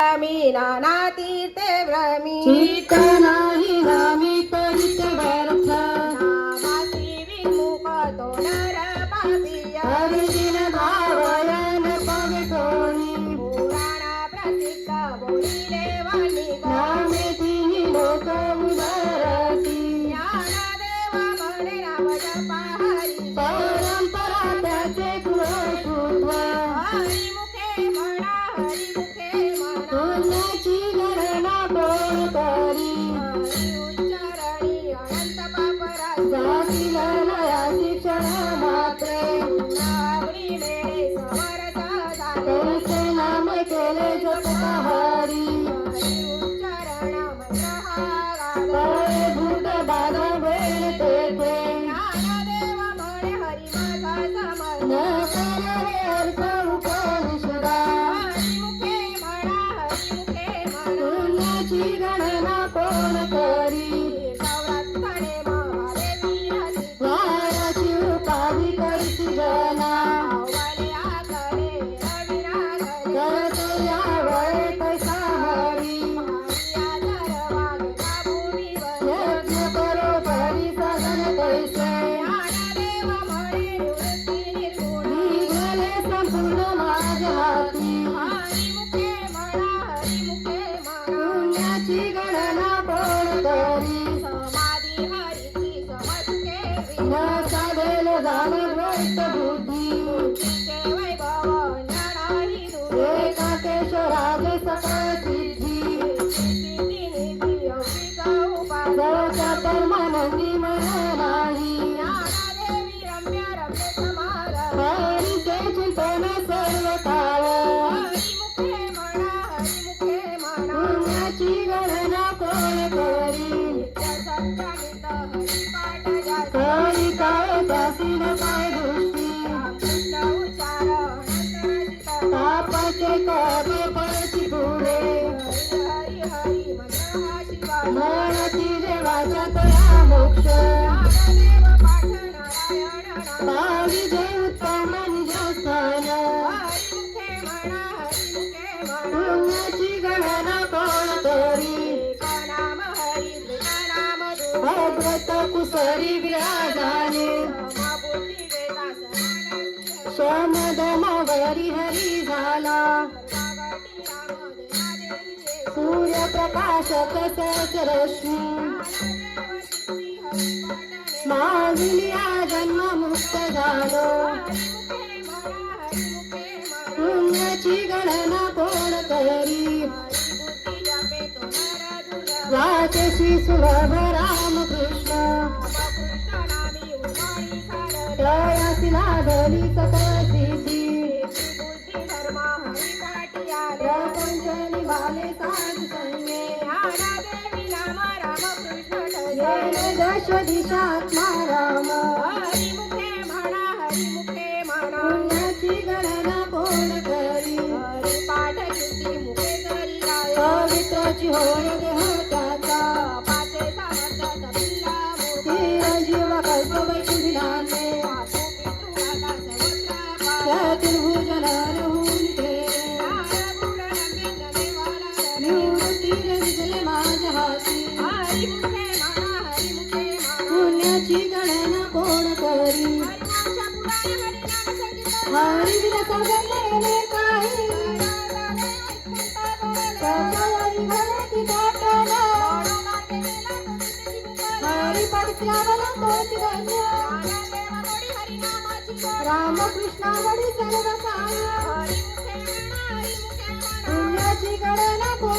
भ्रमी नाना तीर्थे भ्रमी चित्त नाही नामी करीत व्यर्थ नामासी विमुख तो नर पापिया हरिदिन भावयन पवित्रोणी पुराण प्रसिद्ध बोली देवानी नामे तिन्ही लोक उदरती ज्ञानदेव म्हणे नाम जपा हरी परंपरा त्याचे कुलशुद्ध हरिमुखे म्हणा हरिमुखे म्हणा पुण्याची गणना कोण करी हरी उच्चारणी अनंत पापराज जाती लया शिक्षण मात्रे आवडी मेळे समरस झाले कैसे नाम केले जपता हरी हरी उच्चारण मंत्र हा गावे तळे भूत बाधा वेळ तेथे ज्ञानदेव म्हणे हरी माझा समर्थ न करे अर्थ उपनिषदा हरिमुखे म्हणा हरिमुखे म्हणा पुण्याची गणना कोण करी नवरत्ने महादेवी रची वाराची उपाधी कैसी जना आवले आकले अविनाकले करते यावळे कैसा हरी हरिया दरवागे भूमीवर यज्ञ करो परी सदन कैसे ज्ञानदेव म्हणे निवृत्ती निर्गुण निघाले संपूर्ण माझ्या हाती हरिमुखे म्हणा हरिमुखे म्हणा पुण्याची गणना कोण करी समाधी हरीची समजके न साधेल जाण द्वैत बुद्धी बुद्धीचे वैभव ज्ञानाही दूर एकाकेश्वराज सकळ सिद्धी सिद्धी यौगिक उपाय जवळच्या परमानंदी मन नाही ज्ञानदेवी रम्य रम्य समारंभ हरीचे चिंतन सर्व काळ हरिमुखे म्हणा हरिमुखे म्हणा पुण्याची गणना कोण करी नित्य सत्यानित हरिपाठ जास्त करी काय त्यासी न काय दृष्टी कृष्ण उच्चार अनंत पापाचे कर्म पडती पुढे हरी हरी मंत्र हा शिवाय म्हणती देवाच्या तया मोक्ष ज्ञानदेव पाठ नारायण नाम पावी जे उत्तम निजस्थान हरिमुखे म्हणा हरिमुखे म्हणा पुण्याची गणना कोण करी एक नाम हरी नाम दूर भद्रत कुसरी विराजाने बुद्धी वेदा समानंदी शम दम वरी हरी झाला सर्वागती राम देवादेवी एक सूर्य प्रकाशक सहज रश्मी ज्ञानदेव सिद्धी हरिपाठाने मागिलिया जन्म मुक्त झालो हरिमुखे म्हणा हरिमुखे म्हणा पुण्याची गणना कोण करी हरी बुद्धी जपे तो नर दुर्लभ वाचशी सुलभ रामकृष्ण कृष्ण नामी उमाळी सारले तयासी लाभली सकळ सिद्धी बुद्धी धर्म हरिपाठी आले प्रपंच निभाले साधू संगे ज्ञानदेवी नाम रामकृष्ण येणे ठसे दश दिशात्मा राम हरिमुखे म्हणा हरिमुखे म्हणा पुण्याची गणना कोण करी हरिपाठ कीर्ती मुखे करी गाय पवित्राची होय देह त्याचा पाचे सामर्थ तपिला मोठे चिरंजीव कल्प वैकुंठाने पाचो पितृ आता सर्वत्र पाय चतुर्भुज नर होऊन ठेवे नारगुण नंदन देवाला धरे निवृत्ती निघले माझ्या हाती हरिमुखे म्हणा हरिमुखे म्हणा पुण्याची गणना कोण करी हरिनामच्या पुराणे हरिनाम संगीत हरिविरस गणलेले काही राजाने वैकुंठ बोले सकाळी घराची दाटन मार्गे गेला तो तिथे मुखार हरी पडल्यावर तोच गण्य ज्ञानदेव गोडी हरिनामाची गोड रामकृष्णावडी सर्व काय हरिमुखे म्हणा हरिमुखे म्हणा पुण्याची गणना कोण